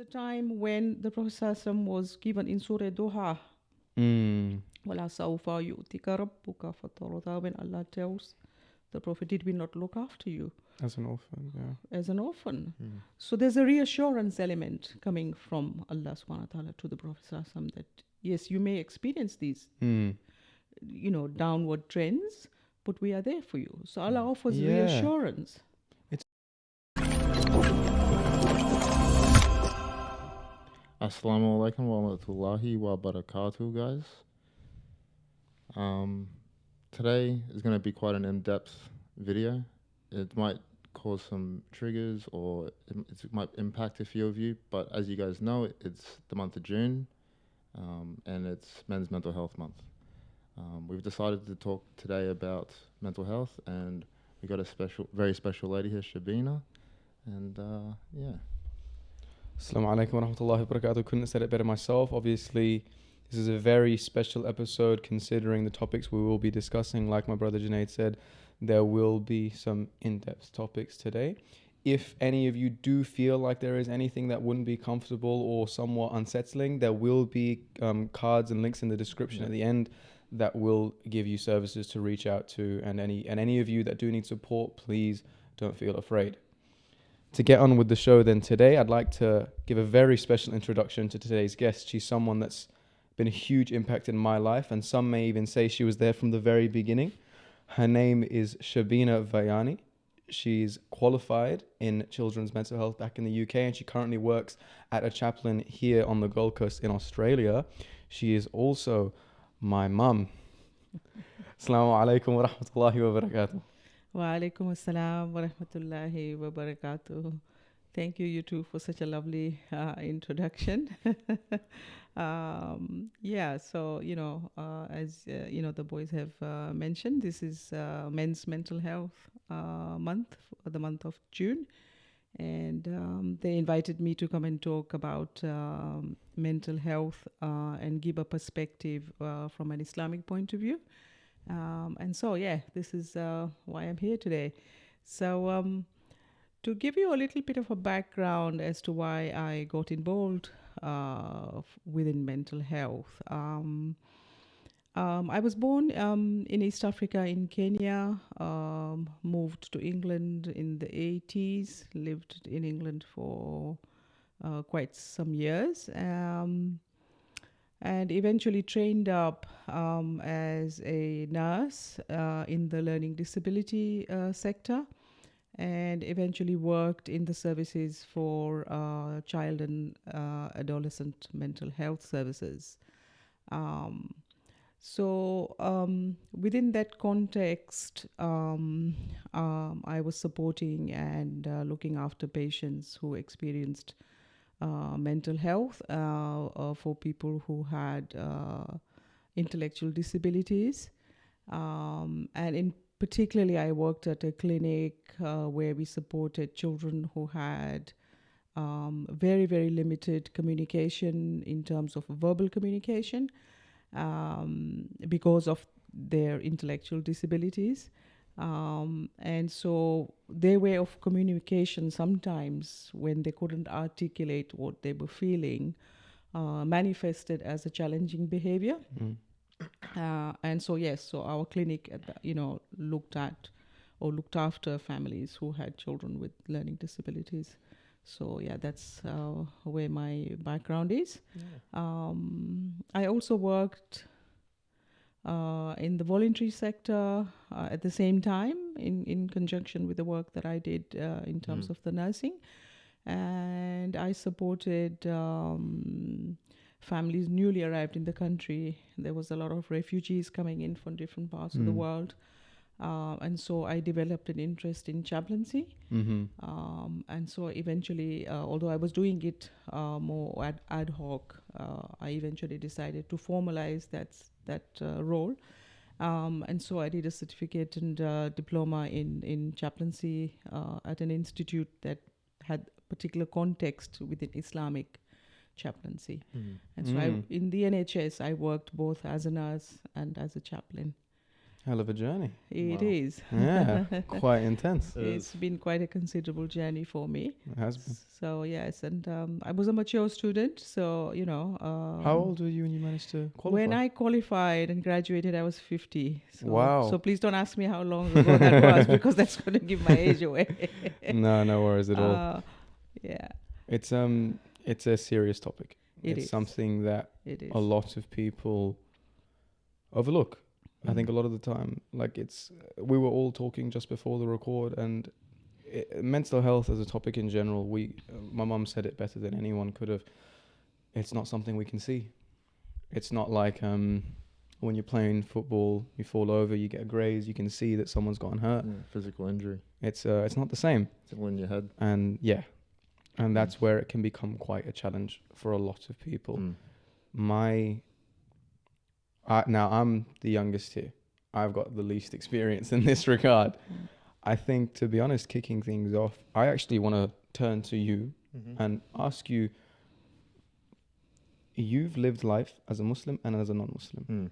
a time when the Prophet ﷺ was given in Surah Duha, وَلَا سَوْفَ يُؤْتِكَ رَبُّكَ فَتَرْضَى, when Allah tells the Prophet, did we not look after you As an orphan, yeah. as an orphan? So there's a reassurance element coming from Allah subhanahu wa ta'ala to the Prophet ﷺ that yes, you may experience these, downward trends, but we are there for you. So Allah offers reassurance. Assalamu alaikum wa rahmatullahi wa barakatuh, guys. Today is going to be quite an in-depth video. It might cause some triggers or it might impact a few of you, but as you guys know, it's the month of June, and it's Men's Mental Health Month. We've decided to talk today about mental health, and we got a very special lady here, Shabina, and yeah. Assalamu alaikum wa rahmatullahi wa barakatuh. Couldn't have said it better myself. Obviously, this is a very special episode considering the topics we will be discussing. Like my brother Junaid said, there will be some in-depth topics today. If any of you do feel like there is anything that wouldn't be comfortable or somewhat unsettling, there will be cards and links in the description at the end that will give you services to reach out to. And any of you that do need support, please don't feel afraid. To get on with the show then today, I'd like to give a very special introduction to today's guest. She's someone that's been a huge impact in my life, and some may even say she was there from the very beginning. Her name is Shabina Vayani. She's qualified in children's mental health back in the UK, and she currently works at a chaplain here on the Gold Coast in Australia. She is also my mum. Assalamu alaikum wa rahmatullahi wa barakatuh. Wa alaikum assalam wa rahmatullahi wa barakatuh. Thank you, you two, for such a lovely introduction. So, as the boys have mentioned, this is Men's Mental Health Month, the month of June. And they invited me to come and talk about mental health and give a perspective from an Islamic point of view. This is why I'm here today. So to give you a little bit of a background as to why I got involved within mental health. I was born in East Africa, in Kenya, moved to England in the 80s, lived in England for quite some years. And eventually trained up as a nurse in the learning disability sector, and eventually worked in the services for child and adolescent mental health services. Within that context, I was supporting and looking after patients who experienced mental health for people who had intellectual disabilities. And in particularly, I worked at a clinic where we supported children who had very, very limited communication in terms of verbal communication because of their intellectual disabilities. And so their way of communication sometimes, when they couldn't articulate what they were feeling, manifested as a challenging behavior. So our clinic looked after families who had children with learning disabilities. So that's where my background is. I also worked in the voluntary sector at the same time, in conjunction with the work that I did in terms of the nursing. And I supported families newly arrived in the country. There was a lot of refugees coming in from different parts of the world. And so I developed an interest in chaplaincy. And so eventually, although I was doing it more ad hoc, I eventually decided to formalize that role. And so I did a certificate and diploma in chaplaincy at an institute that had particular context within Islamic chaplaincy. And so in the NHS, I worked both as a nurse and as a chaplain. Hell of a journey. It Wow. is. Yeah, quite intense. It's been quite a considerable journey for me. It has been. So yes, and I was a mature student, so How old were you when you managed to qualify? when I qualified and graduated, I was 50. So, Wow. So please don't ask me how long ago that was, because that's going to give my age away. No worries at all. Yeah, It's a serious topic. it It's is. something that It is. a lot of people overlook. I think a Mm. lot of the time, like we were all talking just before the record, and mental health as a topic in general, my mum said it better than anyone could have. It's not something we can see. It's not like when you're playing football, you fall over, you get a graze, you can see that someone's gotten hurt. Yeah, physical injury. It's not the same. It's all in your head. And yeah, and that's where it can become quite a challenge for a lot of people. Mm. Now I'm the youngest here. I've got the least experience in this regard. Mm. I think, to be honest, kicking things off, I actually want to turn to you Mm-hmm. and ask you, you've lived life as a Muslim and as a non-Muslim. Mm.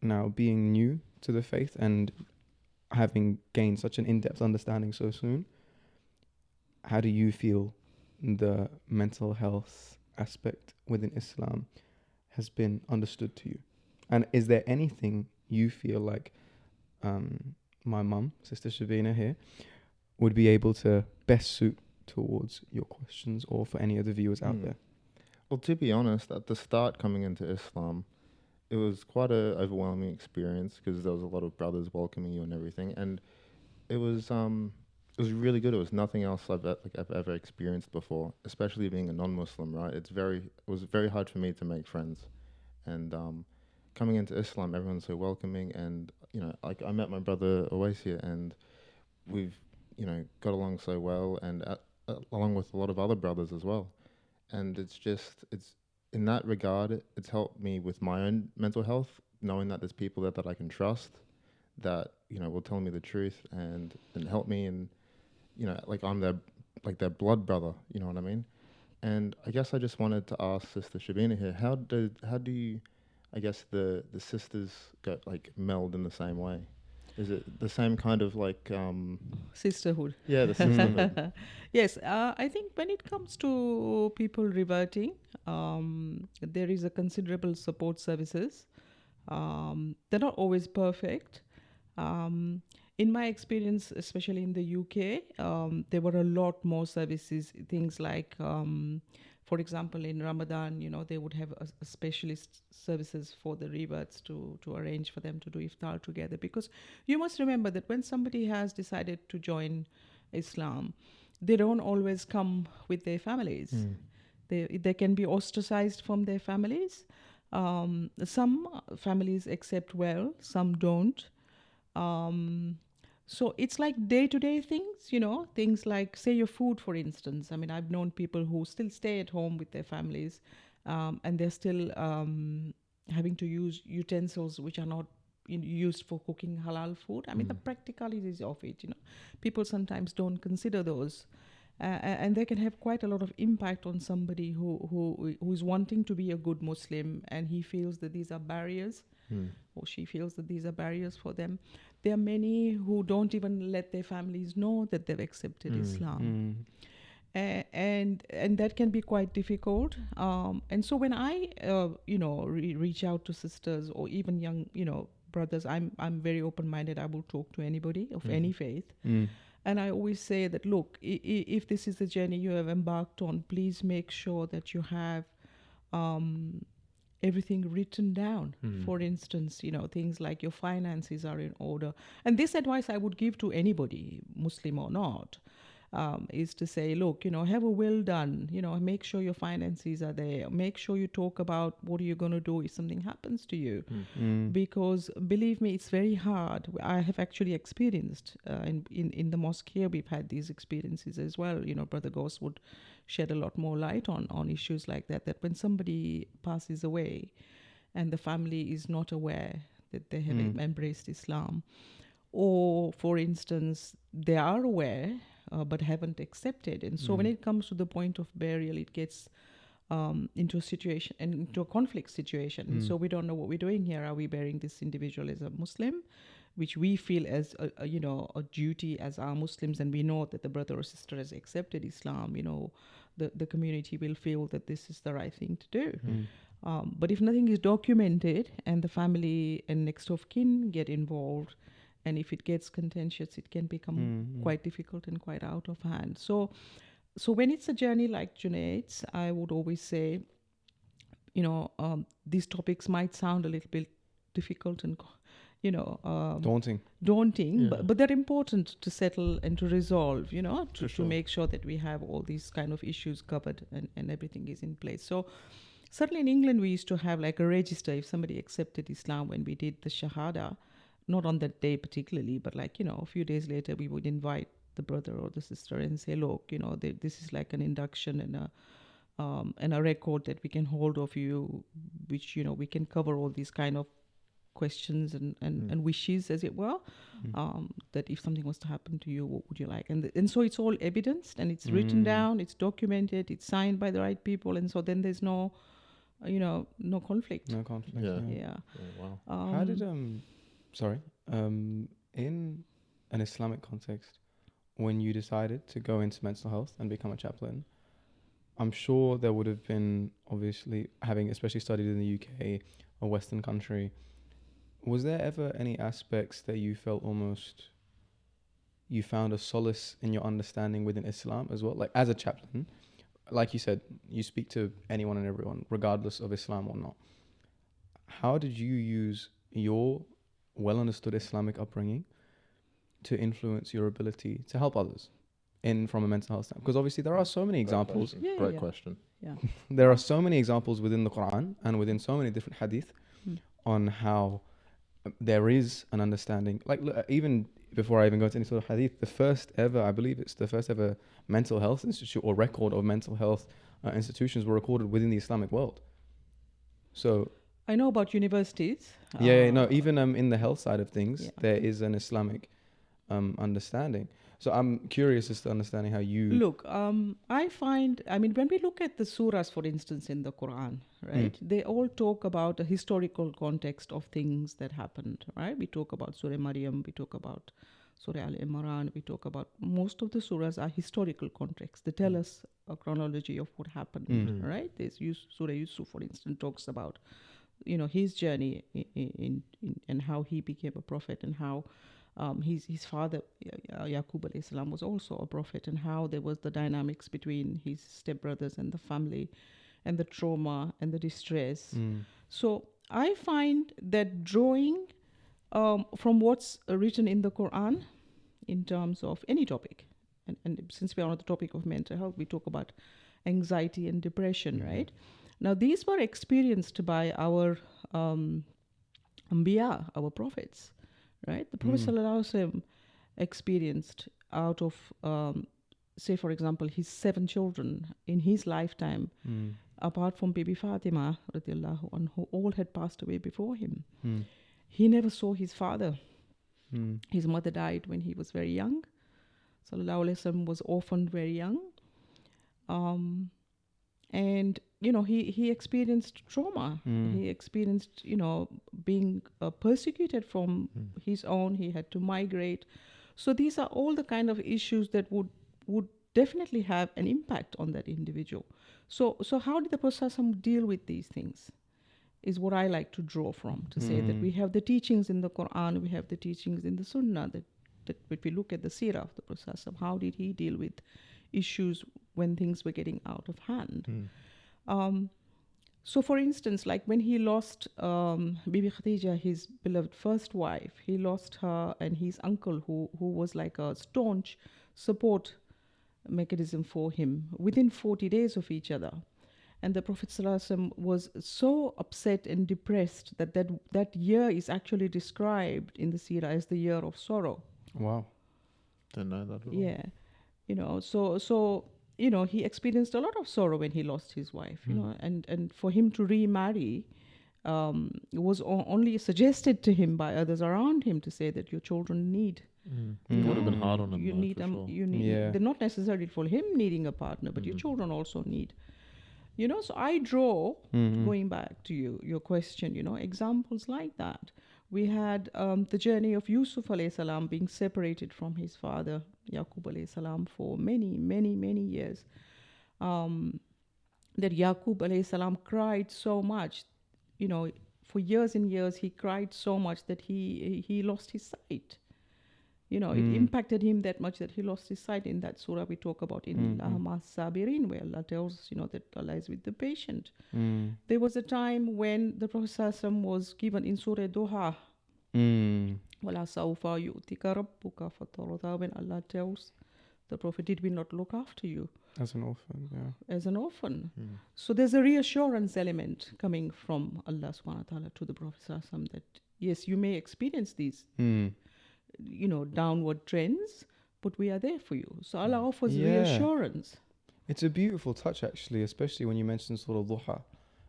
Now, being new to the faith and having gained such an in-depth understanding so soon, how do you feel the mental health aspect within Islam has been understood to you? And is there anything you feel like my mum, Sister Shabina here, would be able to best suit towards your questions, or for any of the viewers out there? Well, to be honest, at the start coming into Islam, it was quite a overwhelming experience because there was a lot of brothers welcoming you and everything, and it was really good. It was nothing else I've ever experienced before, especially being a non-Muslim. Right? It was very hard for me to make friends, and coming into Islam, everyone's so welcoming, and like I met my brother Awais here, and we've got along so well, and along with a lot of other brothers as well. And it's in that regard, it's helped me with my own mental health, knowing that there's people that I can trust, that will tell me the truth and help me, and like I'm their blood brother. You know what I mean? And I guess I just wanted to ask Sister Shabina here, how do you, I guess the sisters meld in the same way? Is it the same kind of Sisterhood. Yeah, the sisterhood. Yes, I think when it comes to people reverting, there is a considerable support services. They're not always perfect. In my experience, especially in the UK, there were a lot more services, things like, for example, in Ramadan, they would have a specialist services for the reverts to arrange for them to do iftar together. Because you must remember that when somebody has decided to join Islam, they don't always come with their families. They can be ostracized from their families. Some families accept well, some don't. So it's like day-to-day things, things like, say, your food, for instance. I mean, I've known people who still stay at home with their families, and they're still having to use utensils which are not used for cooking halal food. I mean, the practicalities of it, people sometimes don't consider those. And they can have quite a lot of impact on somebody who's wanting to be a good Muslim, and he feels that these are barriers, or she feels that these are barriers for them. There are many who don't even let their families know that they've accepted Islam. And that can be quite difficult. And so when I, reach out to sisters or even young, brothers, I'm very open-minded. I will talk to anybody of any faith. And I always say that, look, if this is the journey you have embarked on, please make sure that you have everything written down. For instance, things like your finances are in order. And this advice I would give to anybody, Muslim or not, is to say, look, have a will done, make sure your finances are there. Make sure you talk about what are you going to do if something happens to you. Because believe me, it's very hard. I have actually experienced, in the mosque here, we've had these experiences as well. Brother Ghost would shed a lot more light on issues like that when somebody passes away and the family is not aware that they have embraced Islam. Or, for instance, they are aware, but haven't accepted. And so when it comes to the point of burial, it gets into a situation, and into a conflict situation. So we don't know what we're doing here. Are we burying this individual as a Muslim? which we feel as a duty as our Muslims, and we know that the brother or sister has accepted Islam, the community will feel that this is the right thing to do. But if nothing is documented and the family and next of kin get involved, and if it gets contentious, it can become quite difficult and quite out of hand. So when it's a journey like Junaid's, I would always say, these topics might sound a little bit difficult and, daunting, but they're important to settle and to resolve, to make sure that we have all these kind of issues covered and everything is in place. So certainly in England, we used to have like a register if somebody accepted Islam when we did the Shahada, not on that day particularly, but like, a few days later, we would invite the brother or the sister and say, look, this is like an induction and a record that we can hold of you, which, we can cover all these kind of questions and wishes, as it were, that if something was to happen to you, what would you like? And so it's all evidenced and it's written down, it's documented, it's signed by the right people. And so then there's no conflict. No conflict. Yeah. Oh, wow. How did, in an Islamic context, when you decided to go into mental health and become a chaplain, I'm sure there would have been, obviously, having especially studied in the UK, a Western country, was there ever any aspects that you felt almost you found a solace in your understanding within Islam as well? Like as a chaplain, like you said, you speak to anyone and everyone, regardless of Islam or not. How did you use your well-understood Islamic upbringing to influence your ability to help others from a mental health standpoint? Because obviously there are so many examples. Great question. Yeah. There are so many examples within the Quran and within so many different hadith on how there is an understanding. Like even before I even go into any sort of hadith, I believe it's the first ever mental health institute or record of mental health institutions were recorded within the Islamic world. So I know about universities. Even in the health side of things, there is an Islamic understanding. So I'm curious as to understanding how you... Look, I find, when we look at the surahs, for instance, in the Quran, right, they all talk about a historical context of things that happened, right? We talk about Surah Maryam, we talk about Surah Al-Imran, we talk about, most of the surahs are historical context. They tell us a chronology of what happened, right? There's Surah Yusuf, for instance, talks about, his journey in and how he became a prophet and how his father, Yaqub alayhi salam, was also a prophet, and how there was the dynamics between his stepbrothers and the family and the trauma and the distress. So I find that drawing from what's written in the Quran in terms of any topic, and since we are on the topic of mental health, we talk about anxiety and depression, right? Now, these were experienced by our Anbiya, our prophets. Right, the Prophet ﷺ experienced out of, say, for example, his 7 children in his lifetime, apart from Bibi Fatima, radiallahu anhu, all had passed away before him. He never saw his father. His mother died when he was very young. Sallallahu Alaihi Wasallam was orphaned very young. And, he experienced trauma. He experienced, being persecuted from his own. He had to migrate. So these are all the kind of issues that would definitely have an impact on that individual. So how did the Prophet deal with these things is what I like to draw from, to say that we have the teachings in the Quran, we have the teachings in the Sunnah, that if we look at the seerah of the Prophet, how did he deal with issues when things were getting out of hand. So for instance, like when he lost Bibi Khadija, his beloved first wife, he lost her and his uncle who was like a staunch support mechanism for him within 40 days of each other. And the Prophet ﷺ was so upset and depressed that year is actually described in the seerah as the year of sorrow. Wow. Didn't know that at all. Yeah. So he experienced a lot of sorrow when he lost his wife, and for him to remarry was only suggested to him by others around him, to say that your children need. It would have been hard on him. You need them. sure. You need. They're not necessarily for him needing a partner, but your children also need. So I draw, going back to your question, examples like that, We had the journey of Yusuf alayhi salam being separated from his father, Yaqub alayhi salam, for many, many, many years. That Yaqub alayhi salam cried so much, for years and years he cried so much that he lost his sight. It impacted him that much that he lost his sight. In that surah we talk about in Sabirin, where Allah tells us, that Allah is with the patient. There was a time when the Prophet ﷺ was given in Surah Duha, وَلَا سَوْفَ يُؤْتِكَ رَبُّكَ فَتَرْضَى, when Allah tells the Prophet, did we not look after you? As an orphan, yeah. As an orphan. So there's a reassurance element coming from Allah subhanahu wa ta'ala to the Prophet ﷺ that, yes, you may experience these downward trends, but we are there for you. So Allah offers reassurance. It's a beautiful touch, actually, especially when you mention Surah Duha.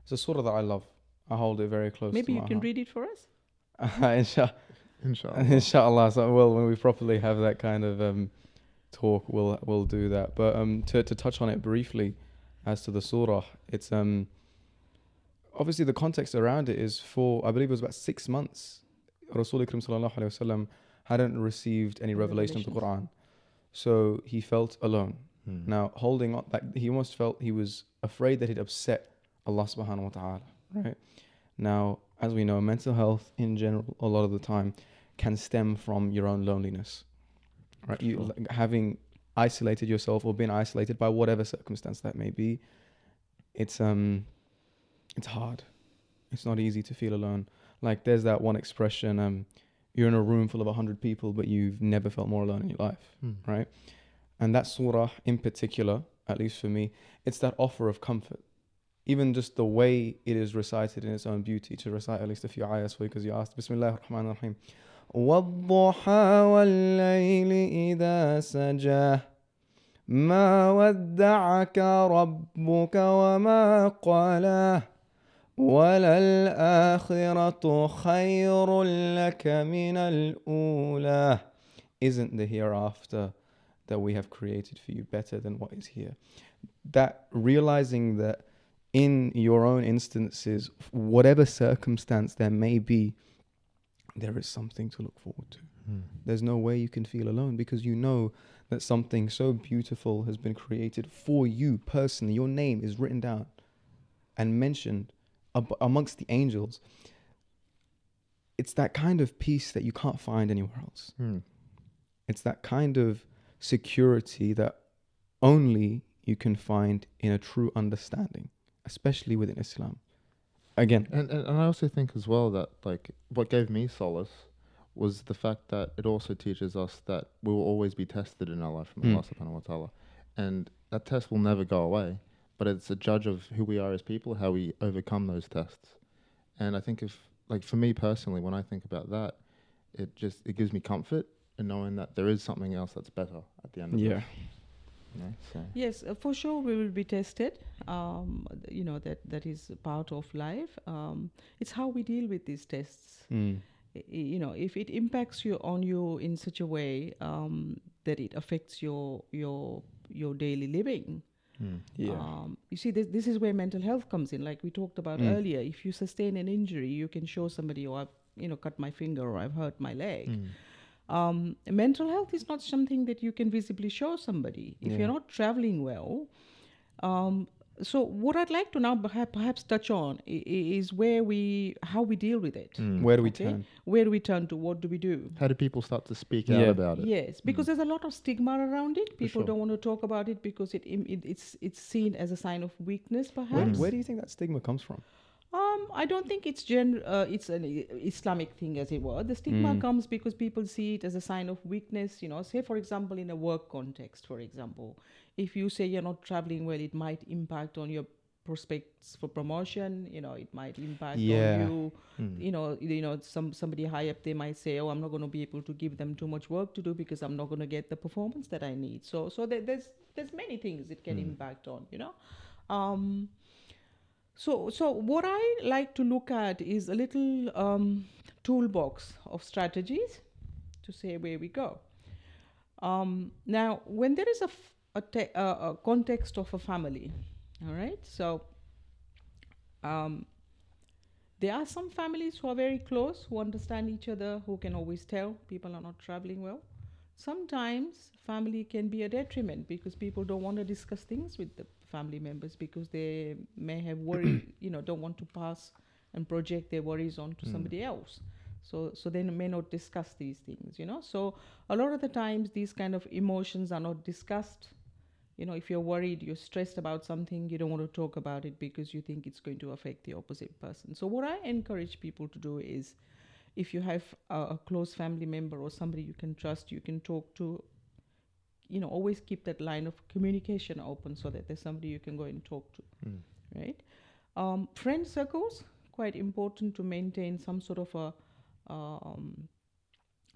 It's a surah that I love. I hold it very close Maybe to my you can heart. read it for us? Inshallah. Inshallah. So, well, when we properly have that kind of talk, we'll do that. But to touch on it briefly, as to the surah, it's obviously the context around it is for, I believe it was about 6 months. Rasul Akram sallallahu alaihi wasallam hadn't received any revelation of the Quran, so he felt alone. Now, holding on, like, he almost felt he was afraid that he'd upset Allah subhanahu wa ta'ala, right? Now, as we know, mental health in general, a lot of the time, can stem from your own loneliness, right? Sure. You having isolated yourself or been isolated by whatever circumstance that may be, it's hard. It's not easy to feel alone. Like, there's that one expression, you're in a room full of 100 people, but you've never felt more alone in your life, right? And that surah in particular, at least for me, it's that offer of comfort. Even just the way it is recited in its own beauty, to recite at least a few ayahs for you, because you asked, Bismillah ar-Rahman ar-Rahim. وَالضُّحَى وَاللَّيْلِ إِذَا سَجَاهُ مَا وَدَّعَكَ رَبُّكَ وَمَا قَلَاهُ وَلَلْآخِرَةُ خَيْرٌ لَكَ مِنَ الْأُولَى. Isn't the hereafter that we have created for you better than what is here? That realizing that in your own instances, whatever circumstance there may be, there is something to look forward to. There's no way you can feel alone, because you know that something so beautiful has been created for you personally. Your name is written down and mentioned amongst the angels. It's that kind of peace that you can't find anywhere else. It's that kind of security that only you can find in a true understanding, especially within Islam. Again, And I also think as well that, like, what gave me solace was the fact that it also teaches us that we will always be tested in our life from Allah subhanahu wa ta'ala. And that test will never go away, but it's a judge of who we are as people, how we overcome those tests. And I think for me personally, when I think about that, it gives me comfort in knowing that there is something else that's better at the end of it. So. Yes, for sure we will be tested. That is part of life. It's how we deal with these tests. If it impacts you in such a way that it affects your daily living. You see, this is where mental health comes in. Like we talked about earlier, if you sustain an injury, you can show somebody, I've cut my finger or I've hurt my leg. Mental health is not something that you can visibly show somebody if you're not traveling well. So what I'd like to now perhaps touch on is how we deal with it. Where do we turn? Where do we turn to? What do we do? How do people start to speak out about it? Yes, because there's a lot of stigma around it. People don't want to talk about it because it's seen as a sign of weakness, perhaps. Where do you think that stigma comes from? I don't think it's it's an Islamic thing, as it were. The stigma comes because people see it as a sign of weakness. Say, for example, in a work context, for example, if you say you're not traveling well, it might impact on your prospects for promotion. It might impact on you. Somebody high up, they might say, I'm not going to be able to give them too much work to do because I'm not going to get the performance that I need. So there's many things it can impact on. So what I like to look at is a little toolbox of strategies to say where we go. Now, when there is a context of a family, all right, so There are some families who are very close, who understand each other, who can always tell people are not traveling well. Sometimes family can be a detriment because people don't want to discuss things with the family members because they may have worry, don't want to pass and project their worries onto somebody else. So they may not discuss these things. So a lot of the times these kind of emotions are not discussed. If you're worried, you're stressed about something, you don't want to talk about it because you think it's going to affect the opposite person. So what I encourage people to do is, if you have a close family member or somebody you can trust, you can talk to, always keep that line of communication open so that there's somebody you can go and talk to, right? Friend circles, quite important to maintain some sort of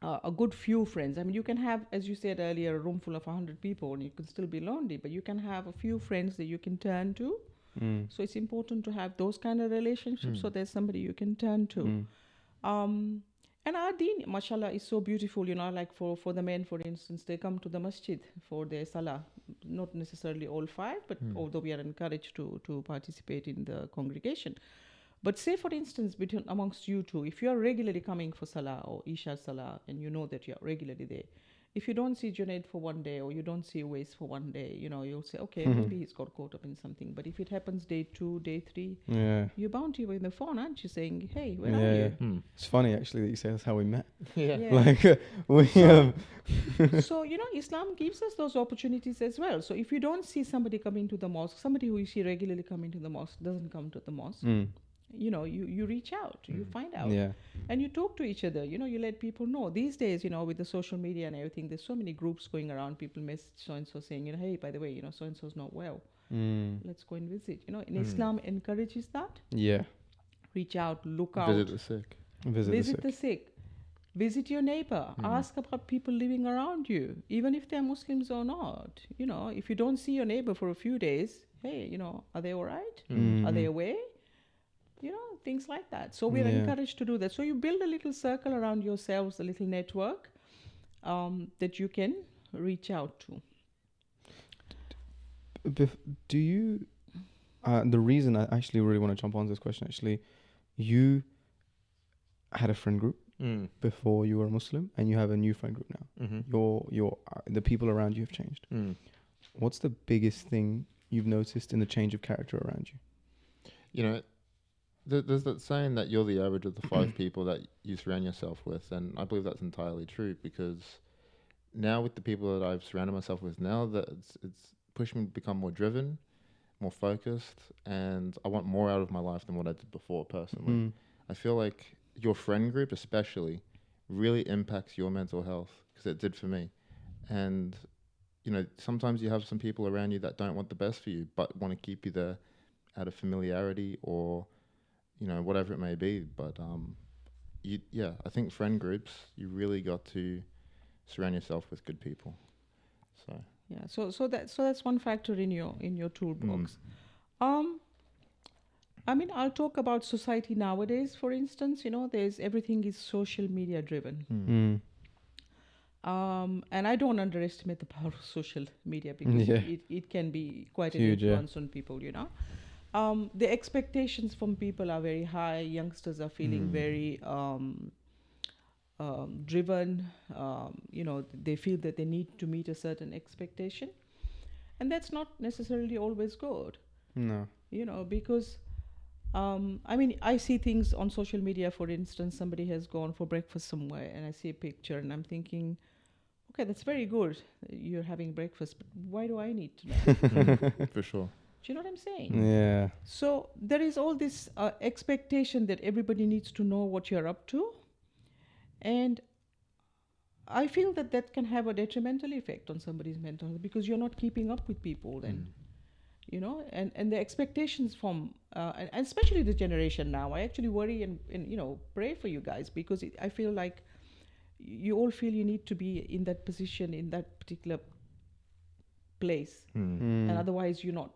a good few friends. I mean, you can have, as you said earlier, a room full of 100 people and you can still be lonely, but you can have a few friends that you can turn to. So it's important to have those kind of relationships so there's somebody you can turn to. And our deen, mashallah, is so beautiful, like for the men, for instance, they come to the masjid for their salah, not necessarily all 5, but although we are encouraged to participate in the congregation. But say, for instance, amongst you two, if you are regularly coming for salah or isha salah and you know that you are regularly there, if you don't see Junaid for one day or you don't see Uwais for one day, you'll say, okay, maybe he's got caught up in something. But if it happens day 2, day 3, you're bound to be on the phone, aren't you, saying, hey, where are you? It's funny, actually, that you say that's how we met. So, Islam gives us those opportunities as well. So if you don't see somebody coming to the mosque, somebody who you see regularly coming to the mosque doesn't come to the mosque. You reach out, you find out, and you talk to each other, you let people know. These days, with the social media and everything, there's so many groups going around, people message so-and-so saying, hey, by the way, so-and-so's not well. Let's go and visit. In Islam encourages that. Reach out, look out. Visit the sick. Visit the sick. Visit your neighbor. Ask about people living around you, even if they're Muslims or not. If you don't see your neighbor for a few days, hey, are they all right? Are they away? Things like that. So we're encouraged to do that. So you build a little circle around yourselves, a little network that you can reach out to. Do you, the reason I actually really want to jump on this question, actually, you had a friend group before you were a Muslim and you have a new friend group now. The people around you have changed. What's the biggest thing you've noticed in the change of character around you? There's that saying that you're the average of the 5 people that you surround yourself with, and I believe that's entirely true, because now with the people that I've surrounded myself with now, that it's pushed me to become more driven, more focused, and I want more out of my life than what I did before personally. I feel like your friend group especially really impacts your mental health, because it did for me. And sometimes you have some people around you that don't want the best for you but want to keep you there out of familiarity or whatever it may be. But I think friend groups, you really got to surround yourself with good people. So that's one factor in your toolbox. I'll talk about society nowadays. For instance, there's everything is social media driven. And I don't underestimate the power of social media, because it can be quite an influence on people. The expectations from people are very high. Youngsters are feeling very driven. They feel that they need to meet a certain expectation. And that's not necessarily always good. No. Because, I see things on social media. For instance, somebody has gone for breakfast somewhere and I see a picture and I'm thinking, okay, that's very good, you're having breakfast, but why do I need to know? For sure. Do you know what I'm saying? Yeah. So there is all this expectation that everybody needs to know what you're up to. And I feel that can have a detrimental effect on somebody's mental health, because you're not keeping up with people then. And the expectations from, and especially the generation now, I actually worry and pray for you guys, because I feel like you all feel you need to be in that position, in that particular place. And otherwise you're not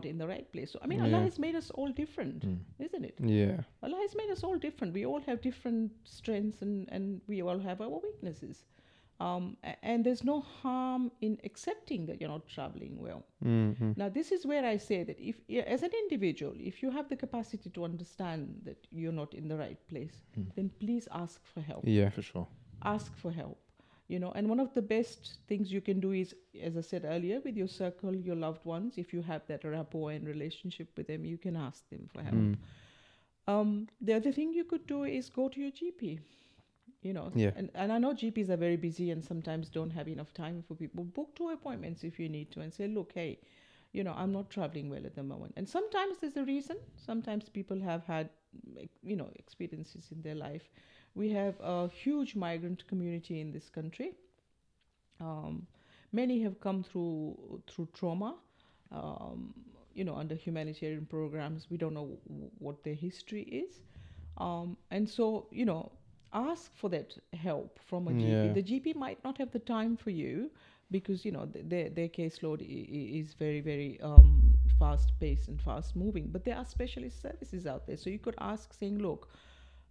in the right place. So Allah has made us all different, isn't it? Yeah. Allah has made us all different. We all have different strengths and we all have our weaknesses. And there's no harm in accepting that you're not traveling well. Mm-hmm. Now, this is where I say that if, as an individual, if you have the capacity to understand that you're not in the right place, then please ask for help. Yeah. For sure. Ask for help. And one of the best things you can do is, as I said earlier, with your circle, your loved ones, if you have that rapport and relationship with them, you can ask them for help. The other thing you could do is go to your GP. Yeah. And I know GPs are very busy and sometimes don't have enough time for people. Book 2 appointments if you need to and say, look, hey, I'm not traveling well at the moment. And sometimes there's a reason. Sometimes people have had, experiences in their life. We have a huge migrant community in this country. Many have come through trauma, under humanitarian programs. We don't know what their history is. And so, ask for that help from a GP. Yeah. The GP might not have the time for you because, their caseload is very, very fast paced and fast moving. But there are specialist services out there. So you could ask saying, look,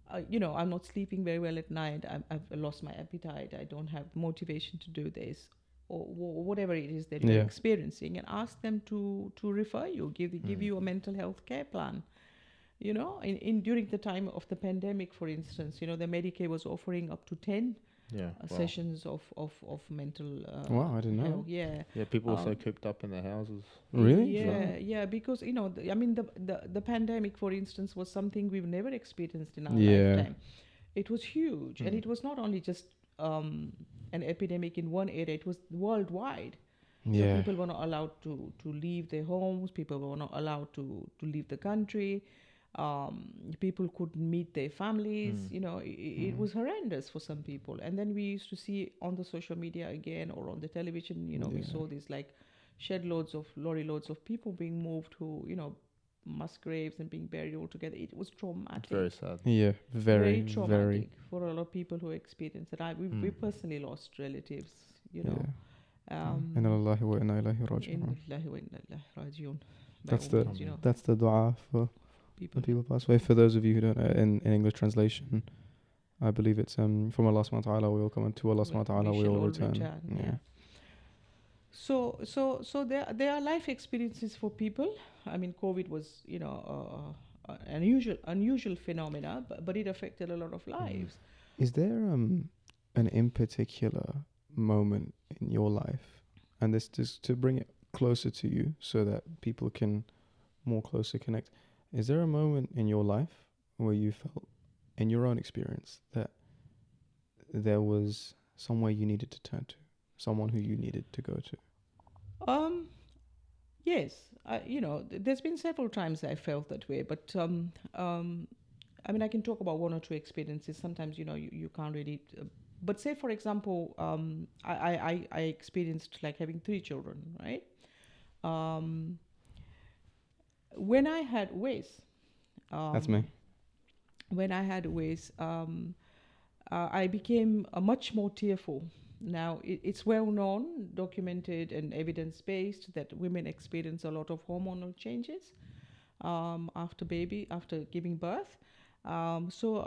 I'm not sleeping very well at night. I've lost my appetite. I don't have motivation to do this, or whatever it is that you're experiencing, and ask them to refer you, give you a mental health care plan. In during the time of the pandemic, for instance, the Medicaid was offering up to 10 sessions of mental wow, I didn't know. health. Yeah. Yeah, people were so cooped up in their houses. Really? Yeah, because the pandemic, for instance, was something we've never experienced in our Yeah. lifetime. It was huge, and it was not only just an epidemic in one area; it was worldwide. So Yeah. people were not allowed to leave their homes. People were not allowed to leave the country. People couldn't meet their families. It was horrendous for some people. And then we used to see on the social media again or on the television, we saw these like lorry loads of people being moved to, mass graves and being buried all together. It was traumatic. Very sad. Yeah. Very, traumatic very. for a lot of people who experienced it. We personally lost relatives, Yeah. Um, Inna lillahi wa inna ilayhi raji'un. Inna lillahi wa inna ilaihi raji'un. By That's all the means, that's the dua for people. when people pass away. For those of you who don't know, in English translation, I believe it's from Allah subhanahu wa ta'ala we will come, and to Allah subhanahu wa ta'ala we shall will all return. yeah. So there are life experiences for people. I mean, COVID was an unusual phenomena, but it affected a lot of lives. Is there an in particular moment in your life, and this just to bring it closer to you so that people can more closely connect, is there a moment in your life where you felt in your own experience that there was somewhere you needed to turn to, someone who you needed to go to? Yes, there's been several times I felt that way, but I mean, I can talk about one or two experiences. Sometimes you can't really but say, for example, I experienced like having 3 children, right? When I had Wes, That's me. when I had Wes, I became much more tearful. Now, it's well known, documented, and evidence based that women experience a lot of hormonal changes after giving birth. So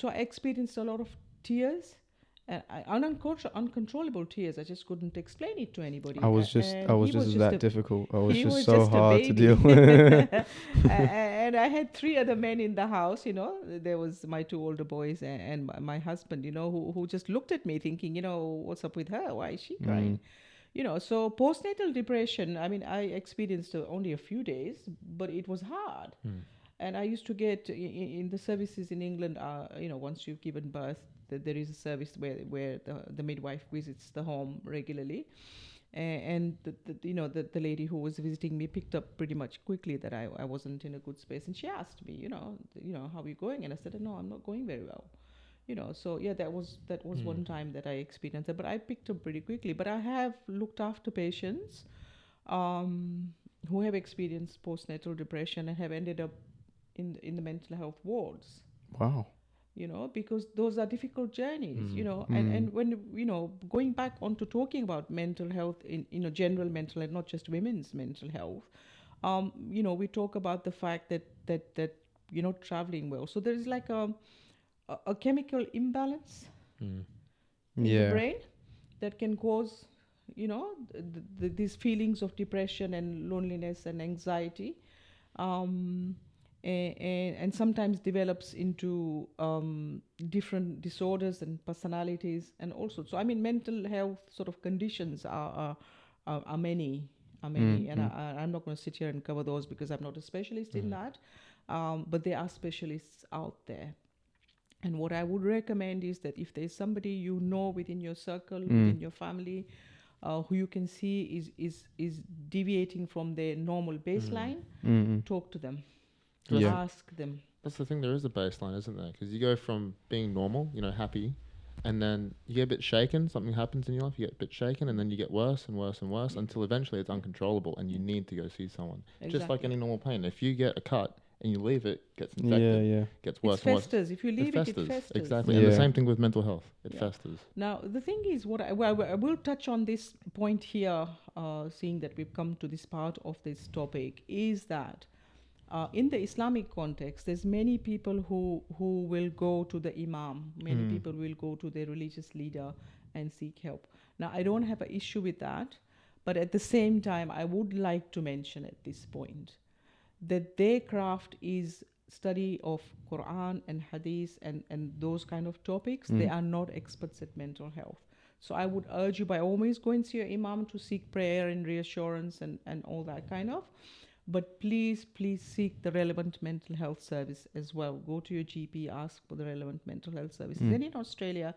I experienced a lot of tears, uncontrollable tears. I just couldn't explain it to anybody. I was just that difficult. I was just so just hard to deal with. And I had 3 other men in the house. There was my 2 older boys and my husband. Who just looked at me thinking, what's up with her? Why is she crying? So postnatal depression. I mean, I experienced only a few days, but it was hard. And I used to get in the services in England. Once you've given birth, there is a service where the midwife visits the home regularly, and the lady who was visiting me picked up pretty much quickly that I wasn't in a good space, and she asked me, how are you going? And I said, no, I'm not going very well. So yeah, that was one time that I experienced it, but I picked up pretty quickly. But I have looked after patients who have experienced postnatal depression and have ended up in the mental health wards. Wow. Because those are difficult journeys, and when, going back onto talking about mental health in, general mental health, not just women's mental health, we talk about the fact that you're not traveling well. So there's like a chemical imbalance, in the Yeah. brain that can cause, these feelings of depression and loneliness and anxiety, um, and sometimes develops into different disorders and personalities and also. So I mean, mental health sort of conditions are many. And I'm not going to sit here and cover those because I'm not a specialist in that, but there are specialists out there. And what I would recommend is that if there's somebody you know within your circle, within your family, who you can see is deviating from their normal baseline, talk to them, Yeah. ask them. That's the thing. There is a baseline, isn't there? Because you go from being normal, happy, and then you get a bit shaken. Something happens in your life. You get a bit shaken, and then you get worse and worse and worse until eventually it's uncontrollable, and you need to go see someone. Just like any normal pain. If you get a cut and you leave it, gets infected, gets worse It and worse. festers. If you leave it festers. Exactly. And the same thing with mental health. It festers. Now, the thing is, I will touch on this point here, seeing that we've come to this part of this topic, is that in the Islamic context, there's many people who will go to the imam. Many people will go to their religious leader and seek help. Now, I don't have an issue with that, but at the same time, I would like to mention at this point that their craft is study of Quran and Hadith and those kind of topics. They are not experts at mental health. So I would urge you by all means go and see your imam to seek prayer and reassurance and all that kind of. But please seek the relevant mental health service as well. Go to your GP, ask for the relevant mental health services. And in Australia,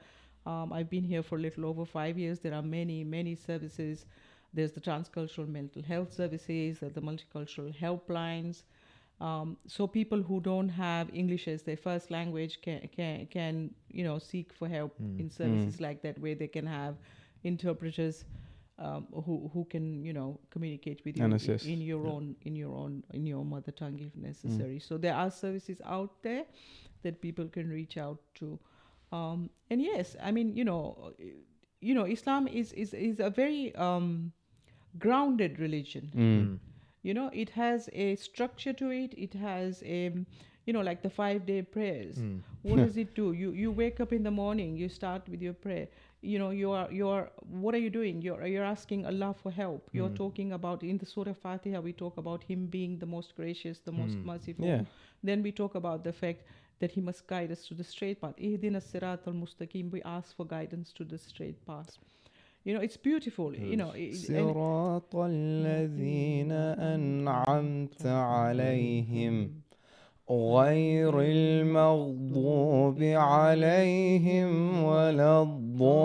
I've been here for a little over 5 years. There are many services. There's the transcultural mental health services, the multicultural helplines. So people who don't have English as their first language can seek for help in services like that, where they can have interpreters who can communicate with you in your mother tongue if necessary. So there are services out there that people can reach out to. And yes, I mean Islam is a very grounded religion. It has a structure to it. It has a like the 5-day prayers. What does it do? You wake up in the morning, you start with your prayer. You're what are you doing? You're asking Allah for help. You're talking about, in the Surah Fatiha, we talk about Him being the most gracious, the most merciful. Then we talk about the fact that He must guide us to the straight path. Ihdina sirat al-mustaqim. We ask for guidance to the straight path. It's beautiful. صراط الذين أنعمت عليهم غير المغضوب عليهم ولا الضالين.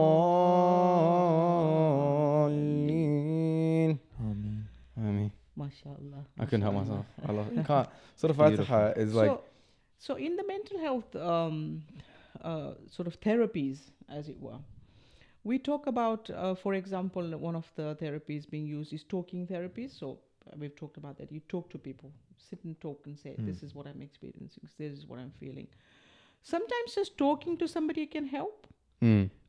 Amen. MashaAllah. I couldn't help myself. I love it. Sort of Fatiha is like. So in the mental health sort of therapies, as it were, we talk about, for example, one of the therapies being used is talking therapy. So we've talked about that. You talk to people, sit and talk and say, this is what I'm experiencing, this is what I'm feeling. Sometimes just talking to somebody can help.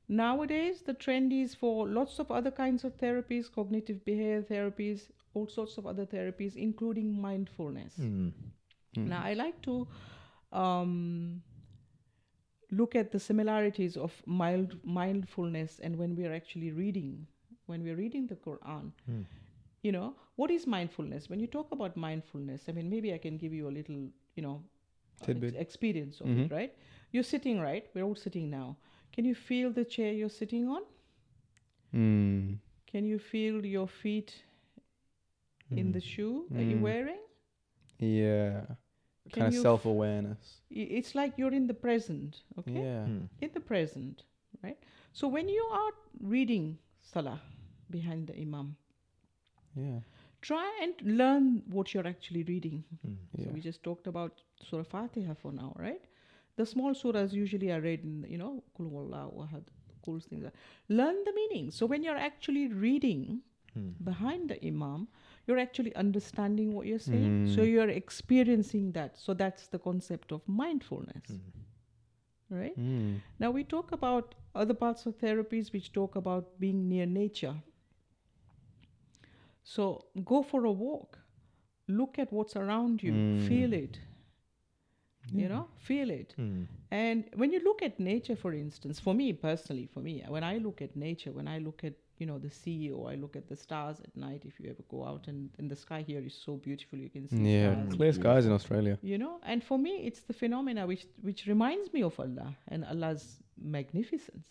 Nowadays, the trend is for lots of other kinds of therapies, cognitive behavior therapies, all sorts of other therapies, including mindfulness. Now, I like to look at the similarities of mindfulness and when we're actually reading the Quran. What is mindfulness? When you talk about mindfulness, I mean, maybe I can give you a little, experience of it, right? You're sitting, right? We're all sitting now. Can you feel the chair you're sitting on? Can you feel your feet in the shoe that you're wearing? Yeah. Kind of self-awareness. It's like you're in the present, okay? Yeah. In the present, right? So when you are reading Salah behind the Imam, try and learn what you're actually reading. So we just talked about Surah Fatiha for now, right? The small surahs usually are read in, Qul Huwallahu Ahad, cool things. Learn the meaning. So when you're actually reading behind the Imam, you're actually understanding what you're saying. So you're experiencing that. So that's the concept of mindfulness. Right? Now we talk about other parts of therapies which talk about being near nature. So go for a walk. Look at what's around you. Feel it. You know, feel it. And when you look at nature, for instance, for me personally, when I look at nature, when I look at, you know, the sea, or I look at the stars at night, if you ever go out, and the sky here is so beautiful, you can see Yeah, stars. clear skies in Australia. You know, and for me, it's the phenomena which reminds me of Allah and Allah's magnificence.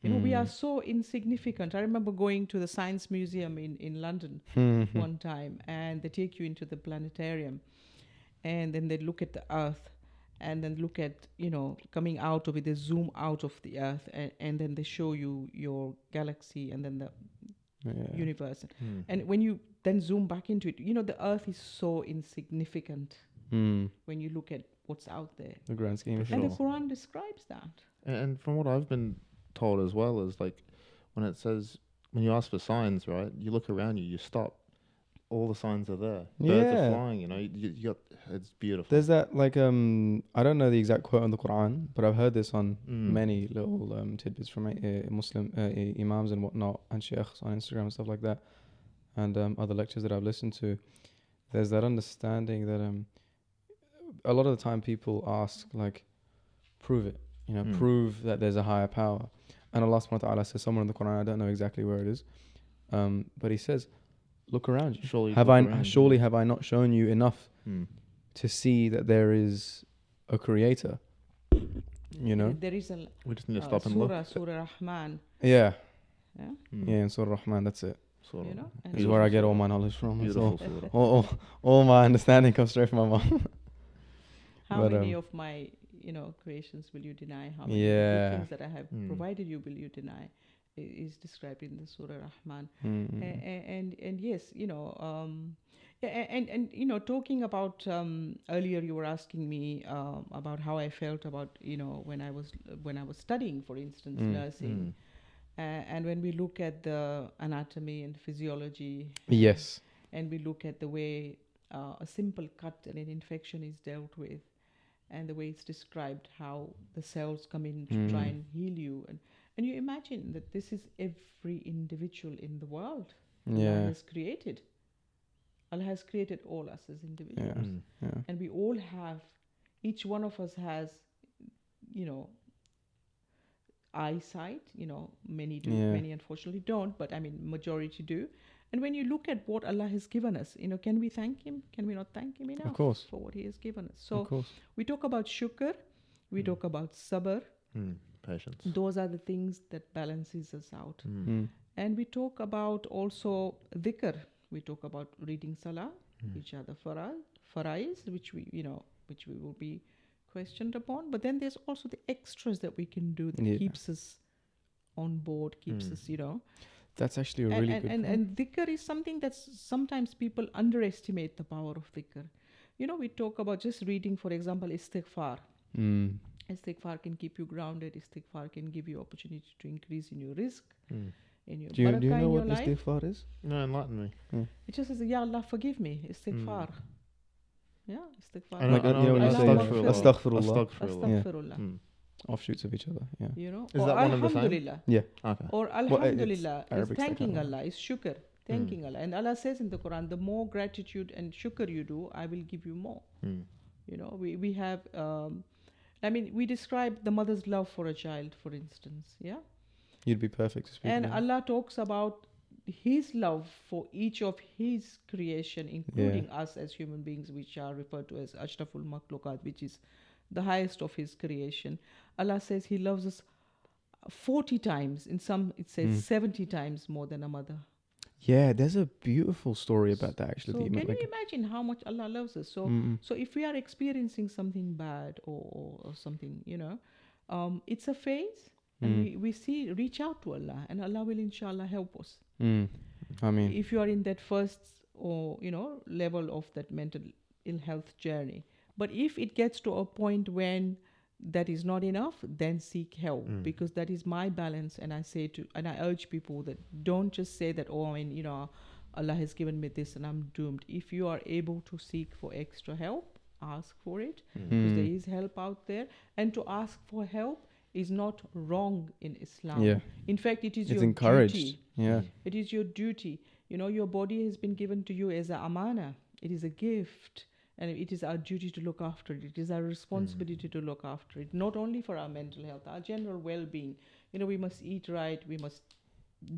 You know, we are so insignificant. I remember going to the Science Museum in London one time, and they take you into the planetarium, and then they look at the Earth, and then look at, you know, coming out of it, they zoom out of the Earth, and then they show you your galaxy, and then the universe. And when you then zoom back into it, you know, the Earth is so insignificant when you look at what's out there. The grand scheme of And things. the Quran describes that. And from what I've been told as well is like when it says when you ask for signs, right? You look around you, you stop. All the signs are there. Birds are flying. You know, you got. It's beautiful. There's that like I don't know the exact quote on the Quran, but I've heard this on many little tidbits from Muslim imams and whatnot, and sheikhs on Instagram and stuff like that, and other lectures that I've listened to. There's that understanding that a lot of the time people ask like, prove it, you know, prove that there's a higher power, and Allah subhanahu wa ta'ala says somewhere in the Quran, I don't know exactly where it is, but He says, look around you. Surely Have I not shown you enough to see that there is a creator? You know? There is a we just need to stop and look. Surah Rahman. Yeah. Yeah. Yeah, in Surah Rahman, that's it. You know? This is where I get all my knowledge from. Beautiful. All my understanding comes straight from my mom. How But, many of my, you know, creations will you deny? How many Yeah. things that I have provided you will you deny? Is described in the Surah Rahman. And yes, you know, and you know, talking about earlier, you were asking me about how I felt about, you know, when I was studying, for instance, nursing, and when we look at the anatomy and physiology, Yes. and we look at the way a simple cut and an infection is dealt with, and the way it's described, how the cells come in to try and heal you, and you imagine that this is every individual in the world Allah has created. Allah has created all us as individuals. Yeah. And we all have, each one of us has, you know, eyesight, you know, many do, many unfortunately don't, but I mean, majority do. And when you look at what Allah has given us, you know, can we thank Him? Can we not thank Him enough for what He has given us? So we talk about shukr, we talk about sabr. Patience. Those are the things that balances us out. And we talk about also dhikr. We talk about reading salah, which are the farais, which we will be questioned upon. But then there's also the extras that we can do that keeps us on board, keeps us, you know. That's actually a really good point. And dhikr is something that sometimes people underestimate the power of dhikr. You know, we talk about just reading, for example, istighfar. Istighfar can keep you grounded. Istighfar can give you opportunity to increase in your risk, in your Do you know what life. istighfar is? No, enlighten me. It just says, Ya Allah, forgive me. Istighfar. Yeah, istighfar. Like, you know, when you say Astaghfirullah. Astaghfirullah. Offshoots of each other. Yeah. You know, Is or that one and the same? Alhamdulillah. Yeah. Okay. Or Alhamdulillah is Arabic thanking statement. Allah, is shukr, thanking Allah. And Allah says in the Quran, the more gratitude and shukr you do, I will give you more. You know, we have, I mean, we describe the mother's love for a child, for instance, yeah? You'd be perfect to speak And about. Allah talks about His love for each of His creation, including us as human beings, which are referred to as Ashraful Makhluqat, which is the highest of His creation. Allah says He loves us 40 times. In some, it says 70 times more than a mother. Yeah, there's a beautiful story about that actually. So can you imagine how much Allah loves us? So so if we are experiencing something bad or something, you know, it's a phase, and we reach out to Allah, and Allah will inshallah help us. I mean, if you are in that first or level of that mental ill health journey, but if it gets to a point when that is not enough, then seek help, because that is my balance. And I urge people that don't just say that, oh, I mean, Allah has given me this and I'm doomed. If you are able to seek for extra help, ask for it, because there is help out there. And to ask for help is not wrong in Islam. Yeah. In fact, it's your encouraged. duty. Yeah. It is your duty. Your body has been given to you as a amana. It is a gift. And it is our duty to look after it. It is our responsibility to look after it, not only for our mental health, our general well-being. We must eat right, we must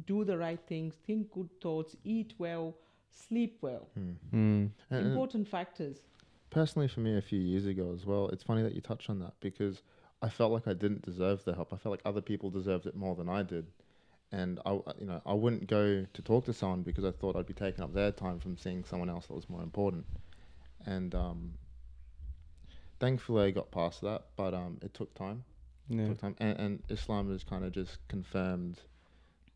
do the right things, think good thoughts, eat well, sleep well. Important factors. Personally, for me, a few years ago as well, it's funny that you touched on that, because I felt like I didn't deserve the help. I felt like other people deserved it more than I did. And I wouldn't go to talk to someone because I thought I'd be taking up their time from seeing someone else that was more important. And thankfully I got past that, but it took time. Yeah. It took time. And Islam has kind of just confirmed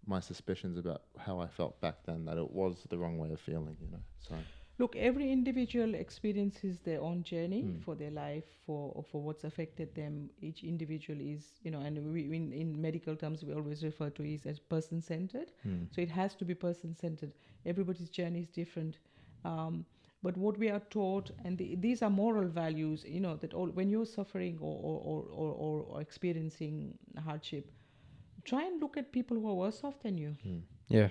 my suspicions about how I felt back then, that it was the wrong way of feeling, So Look, every individual experiences their own journey for their life, for what's affected them. Each individual is, and we, in medical terms, we always refer to it as person-centered. So it has to be person-centered. Everybody's journey is different. But what we are taught, and these are moral values, that when you're suffering or experiencing hardship, try and look at people who are worse off than you. Yeah.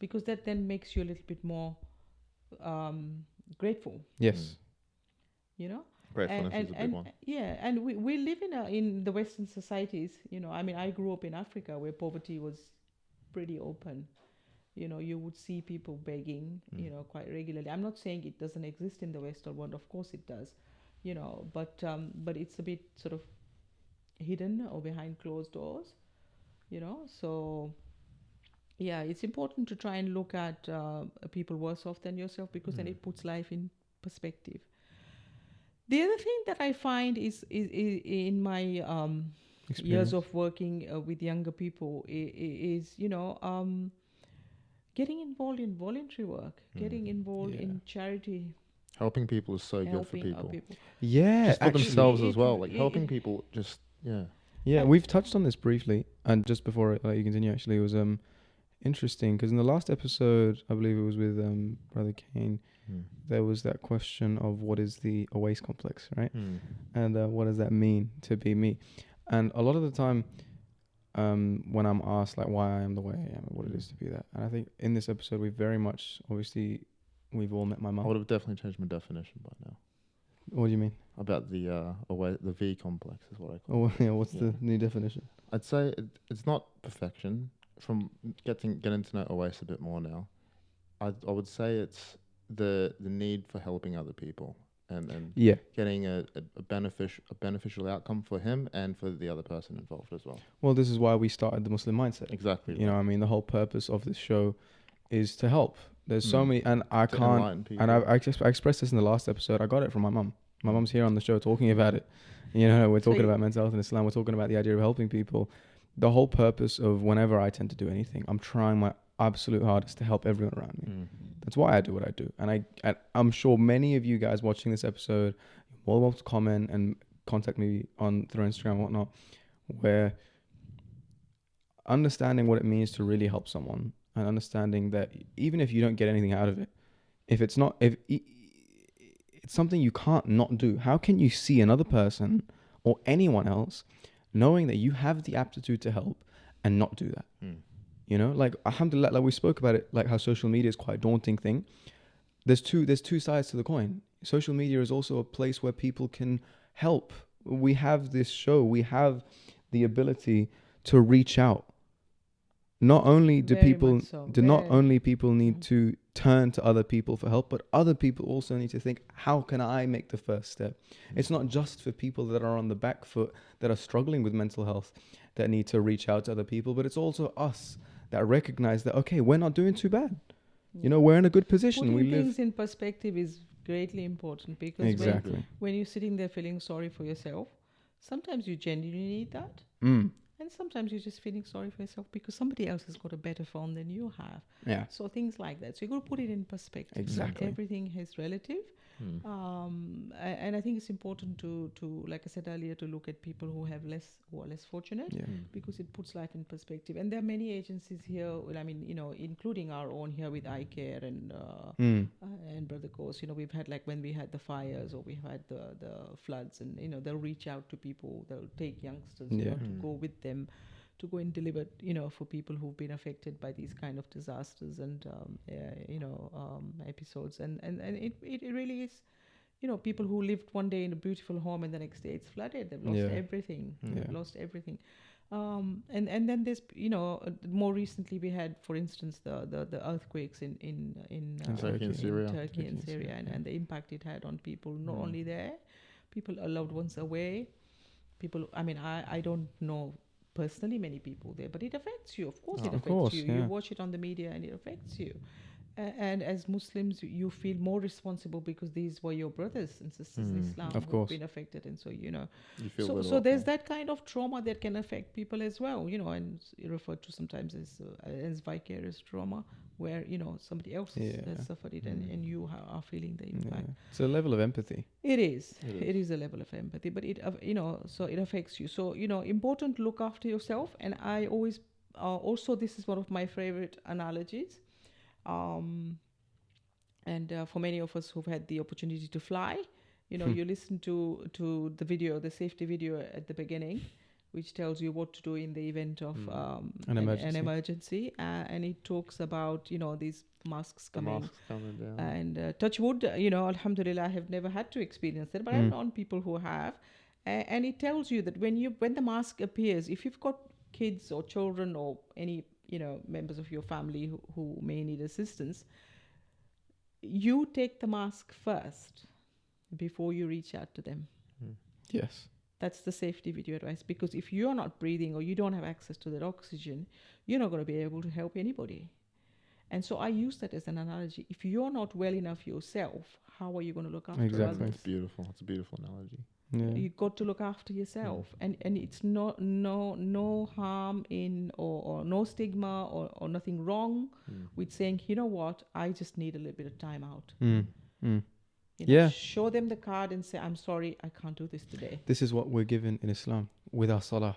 Because that then makes you a little bit more grateful. Yes. gratefulness is a big one. Yeah, and we live in the Western societies. I grew up in Africa where poverty was pretty open. You would see people begging, quite regularly. I'm not saying it doesn't exist in the Western world. Of course it does, but it's a bit sort of hidden or behind closed doors, So, yeah, it's important to try and look at people worse off than yourself, because then it puts life in perspective. The other thing that I find is in my years of working with younger people is getting involved in voluntary work, getting involved in charity. Helping people is so good for people. Yeah, just for themselves as well. Like helping people, just Yeah, we've touched on this briefly, and just before you continue, actually, it was interesting because in the last episode, I believe it was with Brother Kane, there was that question of what is the waste complex, right? And what does that mean to be me? And a lot of the time, when I'm asked like why I am the way I am, what it is to be that, and I think in this episode we very much, obviously, we've all met my mum. I would have definitely changed my definition by now. What do you mean? About the V complex is what I call it. Oh, yeah. What's the new definition? I'd say it's not perfection. From getting to know Oasis a bit more now, I would say it's the need for helping other people and getting a beneficial outcome for him and for the other person involved as well. Well, this is why we started the Muslim Mindset. Exactly. You know, I mean, the whole purpose of this show is to help. There's so many, and I can't, and I expressed this in the last episode. I got it from my mum. My mum's here on the show talking about it. We're talking about mental health in Islam. We're talking about the idea of helping people. The whole purpose of whenever I tend to do anything, I'm trying my absolute hardest to help everyone around me. That's why I do what I do. And I'm sure many of you guys watching this episode, you're more than welcome to comment and contact me through Instagram and whatnot, where understanding what it means to really help someone and understanding that even if you don't get anything out of it, if it's something you can't not do, how can you see another person or anyone else knowing that you have the aptitude to help and not do that? Like alhamdulillah, like we spoke about it, like how social media is quite a daunting thing. There's two sides to the coin. Social media is also a place where people can help. We have this show, we have the ability to reach out. Not only do people need to turn to other people for help, but other people also need to think, how can I make the first step? It's not just for people that are on the back foot, that are struggling with mental health, that need to reach out to other people, but it's also us that recognize that, okay, we're not doing too bad. We're in a good position. Putting things in perspective is greatly important, because when you're sitting there feeling sorry for yourself, sometimes you genuinely need that. And sometimes you're just feeling sorry for yourself because somebody else has got a better phone than you have. Yeah. So things like that. So you got to put it in perspective. Exactly. Everything is relative. And I think it's important to, like I said earlier, to look at people who are less fortunate, because it puts life in perspective. And there are many agencies here, including our own here with iCare and Brother Coast. We've had, like when we had the fires or we've had the floods, and they'll reach out to people, they'll take youngsters to go with them to go and deliver, for people who've been affected by these kind of disasters and episodes, and it really is, people who lived one day in a beautiful home and the next day it's flooded. They've lost everything. They've lost everything. And then there's, more recently we had, for instance, the earthquakes in Turkey and Syria, and the impact it had on people, not only there, people, loved ones away, people. I mean, I don't know personally many people there, but it affects you. Of course, it affects you. You watch it on the media, and it affects you. And as Muslims, you feel more responsible because these were your brothers and sisters in Islam who've been affected, and so you feel so there's that kind of trauma that can affect people as well, and referred to sometimes as vicarious trauma, where somebody else has suffered it, and you are feeling the impact. It's a level of empathy. It is a level of empathy, but it so it affects you. So important to look after yourself. And I always also, this is one of my favorite analogies. And for many of us who've had the opportunity to fly, you listen to the video, the safety video at the beginning, which tells you what to do in the event of an emergency. And it talks about, these masks coming down. And touch wood, alhamdulillah, I have never had to experience that, but I've known people who have. And it tells you that when the mask appears, if you've got kids or children or any members of your family who may need assistance, you take the mask first before you reach out to them. Yes. That's the safety video advice, because if you're not breathing or you don't have access to that oxygen, you're not going to be able to help anybody. And so I use that as an analogy. If you're not well enough yourself, how are you going to look after others? It's beautiful. It's a beautiful analogy. Yeah. You've got to look after yourself, and it's no harm in or no stigma or nothing wrong with saying, what, I just need a little bit of time out. Show them the card and say, I'm sorry, I can't do this today. This is what we're given in Islam with our salah.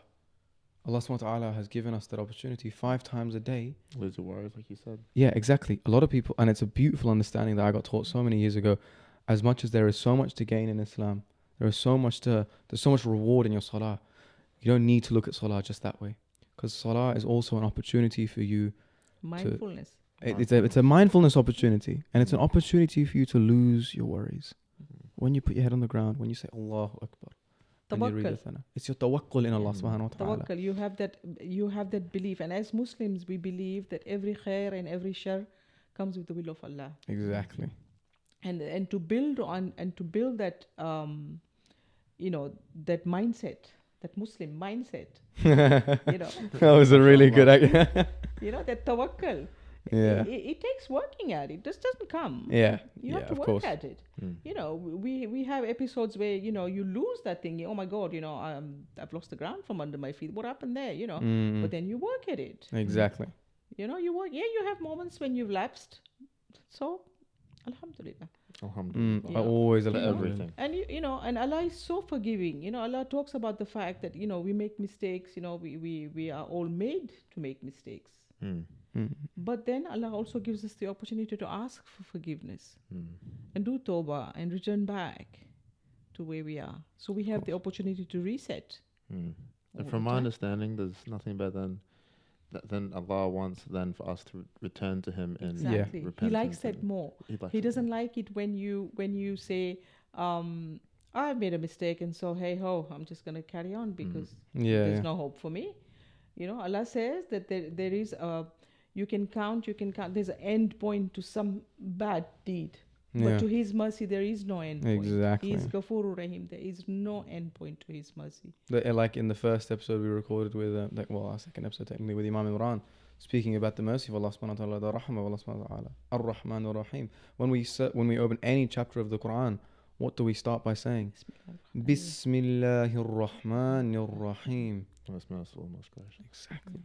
Allah subhanahu wa ta'ala has given us that opportunity 5 times a day. Lose your worries, like you said. Yeah, exactly. A lot of people, and it's a beautiful understanding that I got taught so many years ago. As much as there is so much to gain in Islam, there's so much reward in your salah. You don't need to look at salah just that way, because salah is also an opportunity for you. Mindfulness. It's a mindfulness opportunity, and it's an opportunity for you to lose your worries. When you put your head on the ground, when you say Allahu Akbar, tawakkul. It's your tawakkul in Allah subhanahu wa ta'ala. Tawakkul. You have that belief, and as Muslims, we believe that every khair and every shar comes with the will of Allah. Exactly. And to build on and to build that that mindset, that Muslim mindset. That was a really good idea. That tawakkul. Yeah. It takes working at it. It just doesn't come. Yeah. You have to work at it. We have episodes where, you lose that thing. Oh my God, I've lost the ground from under my feet. What happened there? But then you work at it. Exactly. You work. Yeah, you have moments when you've lapsed. So, alhamdulillah. I always love everything. And and Allah is so forgiving. Allah talks about the fact that we make mistakes. We are all made to make mistakes. But then Allah also gives us the opportunity to ask for forgiveness and do tawbah and return back to where we are. So we have the opportunity to reset. And from my understanding, there's nothing better than Allah wants then for us to return to Him in repentance. He likes that more. He doesn't like it when you say, I made a mistake, and so hey ho, I'm just going to carry on because there's no hope for me. Allah says that there is you can count, there's an end point to some bad deed. But to His mercy, there is no end point. Exactly. He is Ghafurur Rahim. There is no end point to His mercy. Like in the first episode we recorded with, our second episode technically with Imam Imran, speaking about the mercy of Allah subhanahu wa ta'ala, the rahmah of Allah subhanahu wa ta'ala, Ar-Rahman Ar-Rahim. When we open any chapter of the Quran, what do we start by saying? Bismillahir Rahmanir Rahim. Most merciful, most gracious. Exactly.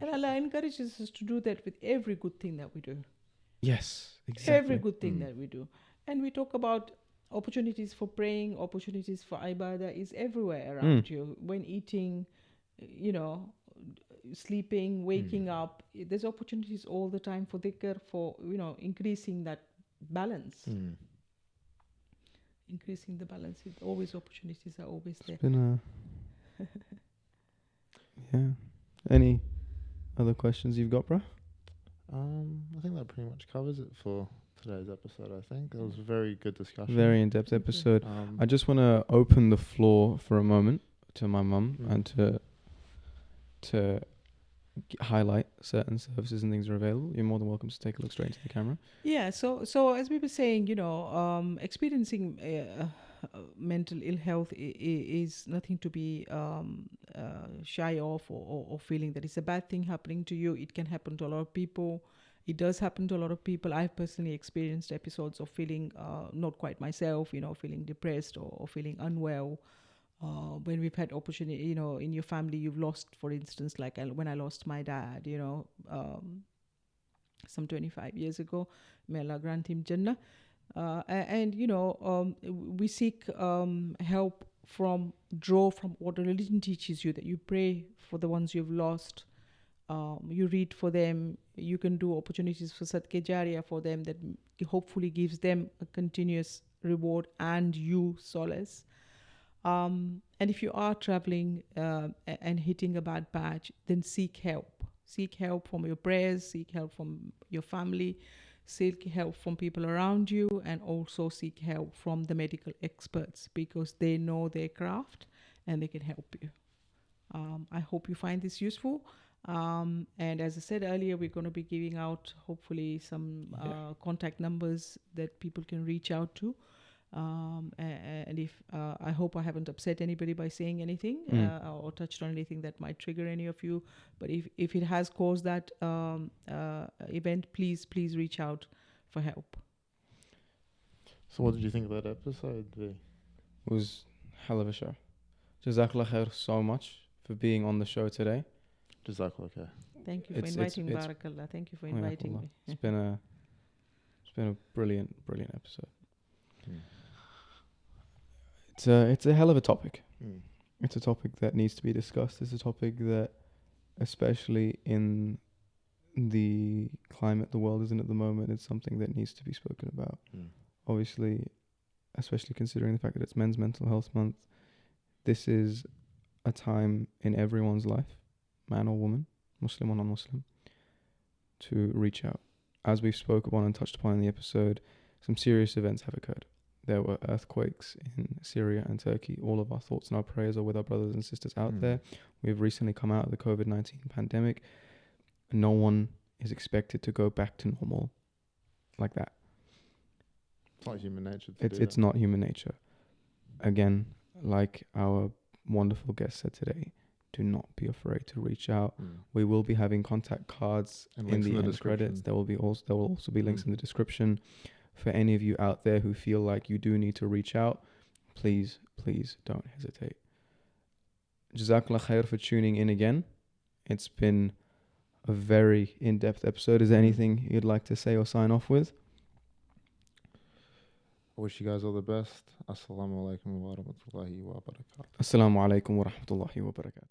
And Allah encourages us to do that with every good thing that we do. Yes, exactly. Every good thing that we do. And we talk about opportunities for praying, opportunities for ibadah is everywhere around you. When eating, sleeping, waking up, there's opportunities all the time for dhikr, for, increasing that balance. Increasing the balance. Opportunities are always there. It's been Any other questions you've got, bro? I think that pretty much covers it for today's episode. I think it was a very good discussion. Very in-depth episode. Um, I just want to open the floor for a moment to my mum and to highlight certain services and things are available. You're more than welcome to take a look straight into the camera. Yeah, so as we were saying, experiencing mental ill health is nothing to be shy of or feeling that it's a bad thing happening to you. It can happen to a lot of people. It does happen to a lot of people. I've personally experienced episodes of feeling not quite myself, feeling depressed or feeling unwell. When we've had opportunity, in your family, you've lost, for instance, like when I lost my dad, some 25 years ago, may Allah grant him Jannah. We seek help draw from what the religion teaches you, that you pray for the ones you've lost. You read for them. You can do opportunities for Sadqa Jariyah for them that hopefully gives them a continuous reward and you solace. And if you are traveling and hitting a bad patch, then seek help. Seek help from your prayers, seek help from your family, seek help from people around you, and also seek help from the medical experts because they know their craft and they can help you. I hope you find this useful. And as I said earlier, we're going to be giving out hopefully some contact numbers that people can reach out to. And if I hope I haven't upset anybody by saying anything or touched on anything that might trigger any of you, but if it has caused that event, please reach out for help. So what did you think of that episode, V? It was hell of a show. Jazakallah khair so much for being on the show today. Jazakallah khair. Thank you for inviting me, Barakallah. Thank you for inviting me. It's been a brilliant episode. It's a hell of a topic. It's a topic that needs to be discussed. It's a topic that, especially in the climate the world is in at the moment, it's something that needs to be spoken about. Obviously, especially considering the fact that it's Men's Mental Health Month, this is a time in everyone's life, man or woman, Muslim or non-Muslim, to reach out. As we've spoke about and touched upon in the episode, some serious events have occurred. There were earthquakes in Syria and Turkey. All of our thoughts and our prayers are with our brothers and sisters out there. We've recently come out of the COVID-19 pandemic. No one is expected to go back to normal like that. It's not human nature. It's not human nature. Again, like our wonderful guest said today, do not be afraid to reach out. We will be having contact cards in the end credits. There will also be links in the description. For any of you out there who feel like you do need to reach out, please don't hesitate. Jazakallah khair for tuning in again. It's been a very in-depth episode. Is there anything you'd like to say or sign off with? I wish you guys all the best. Assalamu alaikum wa rahmatullahi wa barakatuh. Assalamu alaikum wa rahmatullahi wa barakatuh.